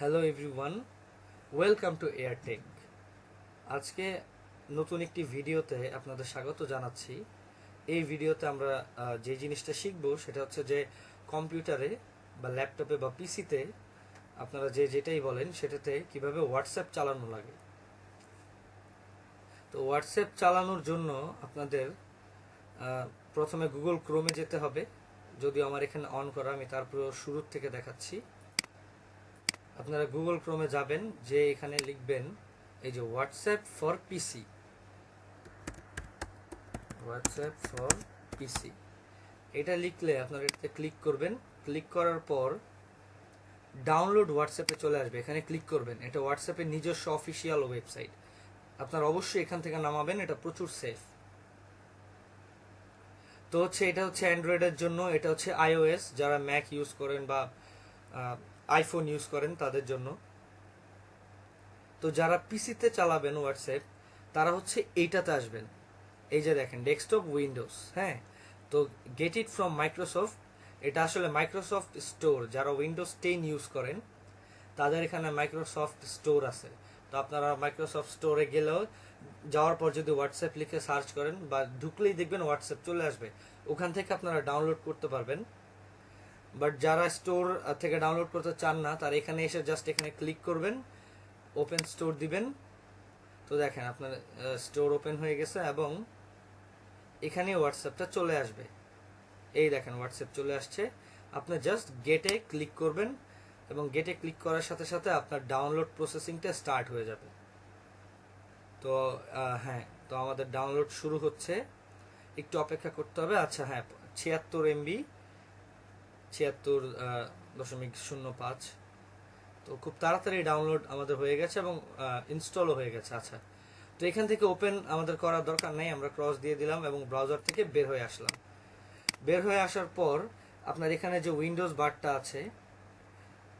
Hello everyone, welcome to Airtech. আজকে নতুন একটি ভিডিওতে আপনাদের স্বাগত জানাচ্ছি। এই ভিডিওতে আমরা যে জিনিসটা শিখব সেটা হচ্ছে যে কম্পিউটারে বা ল্যাপটপে বা পিসিতে আপনারা যেটাই বলেন সেটাতে কিভাবে হোয়াটসঅ্যাপ চালানো লাগে। তো হোয়াটসঅ্যাপ চালানোর জন্য আপনাদের প্রথমে গুগল ক্রোমে যেতে হবে। যদিও আমার এখানে অন করা, আমি তারপর শুরুর থেকে দেখাচ্ছি। আপনারা গুগল ক্রোমে যাবেন, যে এখানে লিখবেন এই যে WhatsApp for PC, WhatsApp for পিসি। এটা লিখলে আপনারা এটাতে ক্লিক করবেন। ক্লিক করার পর ডাউনলোড হোয়াটসঅ্যাপে চলে আসবে, এখানে ক্লিক করবেন। এটা হোয়াটসঅ্যাপের নিজস্ব অফিসিয়াল ওয়েবসাইট, আপনারা অবশ্যই এখান থেকে নামাবেন, এটা প্রচুর সেফ। তো এটা হচ্ছে অ্যান্ড্রয়েডের জন্য, এটা হচ্ছে আইওএস, যারা ম্যাক ইউজ করেন বা আইফোন ইউজ করেন তাদের জন্য। তো যারা পিসিতে চালাবেন হোয়াটসঅ্যাপ, তারা হচ্ছে এইটাতে আসবেন। এই যে দেখেন ডেস্কটপ উইন্ডোজ, হ্যাঁ। তো গেট ইট ফ্রম মাইক্রোসফট, এটা আসলে মাইক্রোসফট স্টোর। যারা উইন্ডোজ 10 ইউজ করেন তাদের এখানে মাইক্রোসফট স্টোর আছে। তো আপনারা মাইক্রোসফট স্টোরে গেলেও যাওয়ার পর যদি হোয়াটসঅ্যাপ লিখে সার্চ করেন বা ঢুকলেই দেখবেন হোয়াটসঅ্যাপ চলে আসবে, ওখান থেকে আপনারা ডাউনলোড করতে পারবেন। বাট যারা স্টোর থেকে ডাউনলোড করতে চান না, তারা এখানে এসে জাস্ট এখানে ক্লিক করবেন, ওপেন স্টোর দিবেন। তো দেখেন আপনার স্টোর ওপেন হয়ে গেছে এবং এখানে হোয়াটসঅ্যাপটা চলে আসবে। এই দেখেন হোয়াটসঅ্যাপ চলে আসছে। আপনি জাস্ট গেটে ক্লিক করবেন এবং গেটে ক্লিক করার সাথে সাথে আপনার ডাউনলোড প্রসেসিংটা স্টার্ট হয়ে যাবে। তো হ্যাঁ, তো আমাদের ডাউনলোড শুরু হচ্ছে, একটু অপেক্ষা করতে হবে। আচ্ছা হ্যাঁ, 76 MB, 76.05। তো খুব তাড়াতাড়ি ডাউনলোড আমাদের হয়ে গেছে এবং ইনস্টলও হয়ে গেছে। আচ্ছা, তো এখান থেকে ওপেন আমাদের করার দরকার নেই, আমরা ক্রস দিয়ে দিলাম এবং ব্রাউজার থেকে বের হয়ে আসলাম। বের হয়ে আসার পর আপনার এখানে যে উইন্ডোজ বারটা আছে,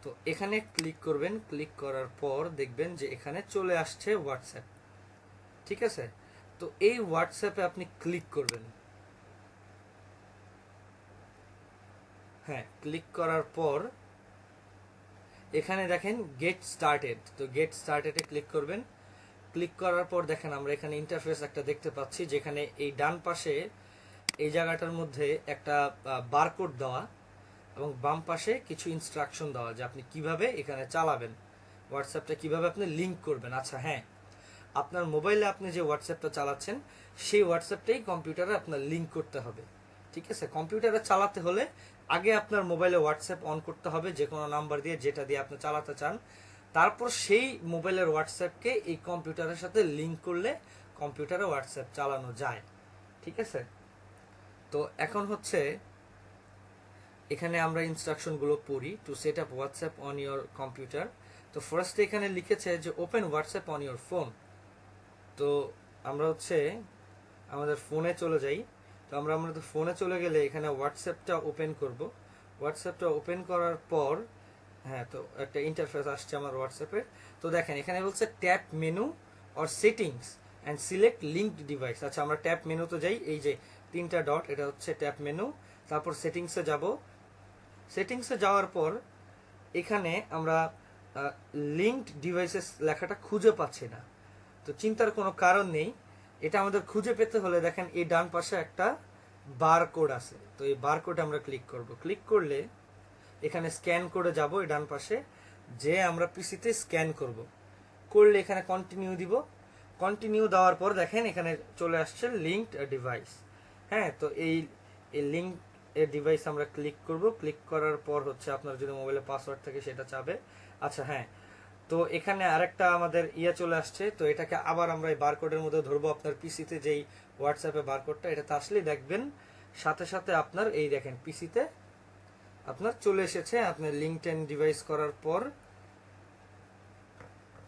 তো এখানে ক্লিক করবেন। ক্লিক করার পর দেখবেন যে এখানে চলে আসছে হোয়াটসঅ্যাপ, ঠিক আছে। তো এই হোয়াটসঅ্যাপে আপনি ক্লিক করবেন। হ্যাঁ, ক্লিক করার পর এখানে দেখেন গেট স্টার্টেড, তো গেট স্টার্টেডে ক্লিক করবেন। ক্লিক করার পর দেখেন আমরা এখানে ইন্টারফেস একটা দেখতে পাচ্ছি, যেখানে এই ডান পাশে এই জায়গাটার মধ্যে একটা বারকোড দেওয়া এবং বাম পাশে কিছু ইনস্ট্রাকশন দেওয়া, যে আপনি কিভাবে এখানে চালাবেন, হোয়াটসঅ্যাপটা কিভাবে আপনি লিঙ্ক করবেন। আচ্ছা হ্যাঁ, আপনার মোবাইলে আপনি যে হোয়াটসঅ্যাপটা চালাচ্ছেন সেই হোয়াটসঅ্যাপটাই কম্পিউটারে আপনার লিঙ্ক করতে হবে, ঠিক আছে। কম্পিউটারে চালাতে হলে আগে আপনার মোবাইলে হোয়াটসঅ্যাপ অন করতে হবে, যে কোনো নাম্বার দিয়ে, যেটা দিয়ে আপনি চালাতে চান। তারপর সেই মোবাইলের হোয়াটসঅ্যাপকে এই কম্পিউটারের সাথে লিঙ্ক করলে কম্পিউটারে হোয়াটসঅ্যাপ চালানো যায়, ঠিক আছে। তো এখন হচ্ছে এখানে আমরা ইনস্ট্রাকশনগুলো পড়ি। To set up WhatsApp on your computer, তো ফার্স্টে এখানে লিখেছে যে open WhatsApp on your phone. তো আমরা হচ্ছে আমাদের ফোনে চলে যাই। তো আমরা আমাদের ফোনে চলে গেলে এখানে হোয়াটসঅ্যাপটা ওপেন করব। হোয়াটসঅ্যাপটা ওপেন করার পর হ্যাঁ, তো একটা ইন্টারফেস আসছে আমার হোয়াটসঅ্যাপের। তো দেখেন এখানে বলছে tap menu or settings and select linked device. আচ্ছা, আমরা ট্যাপ মেনুতে যাই, এই যে তিনটা ডট, এটা হচ্ছে ট্যাপ মেনু। তারপর সেটিংসে যাব। সেটিংসে যাওয়ার পর এখানে আমরা লিঙ্কড ডিভাইসেস লেখাটা খুঁজে পাচ্ছি না। তো চিন্তার কোনো কারণ নেই, এটা আমাদের খুঁজে পেতে হলে দেখেন এই ডান পাশে একটা বারকোড আছে। তো এই বারকোডে আমরা ক্লিক করব। ক্লিক করলে এখানে স্ক্যান করে যাব এই ডান পাশে, যে আমরা পিসিতে স্ক্যান করলে এখানে কন্টিনিউ দিব। কন্টিনিউ দেওয়ার পর দেখেন এখানে চলে আসছে লিঙ্কড ডিভাইস। হ্যাঁ, তো এই লিঙ্ক এর ডিভাইস আমরা ক্লিক করব। ক্লিক করার পর হচ্ছে আপনার যদি মোবাইলে পাসওয়ার্ড থাকে সেটা চাবে। আচ্ছা হ্যাঁ, তো এখানে আরেকটা আমাদের চলে আসছে। তো এটাকে আবার আমরা এই বারকোডের মধ্যে ধরবো। আপনার পিসিতে যেই হোয়াটসঅ্যাপে বারকোডটা, এটাতে আসলেই দেখবেন সাথে সাথে আপনার এই দেখেন পিসিতে আপনার চলে এসেছে। আপনার লিঙ্কড ডিভাইস করার পর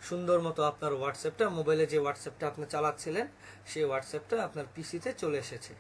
সুন্দর মতো আপনার হোয়াটসঅ্যাপটা, মোবাইলে যে হোয়াটসঅ্যাপটা আপনি চালাচ্ছিলেন সেই হোয়াটসঅ্যাপটা আপনার পিসিতে চলে এসেছে।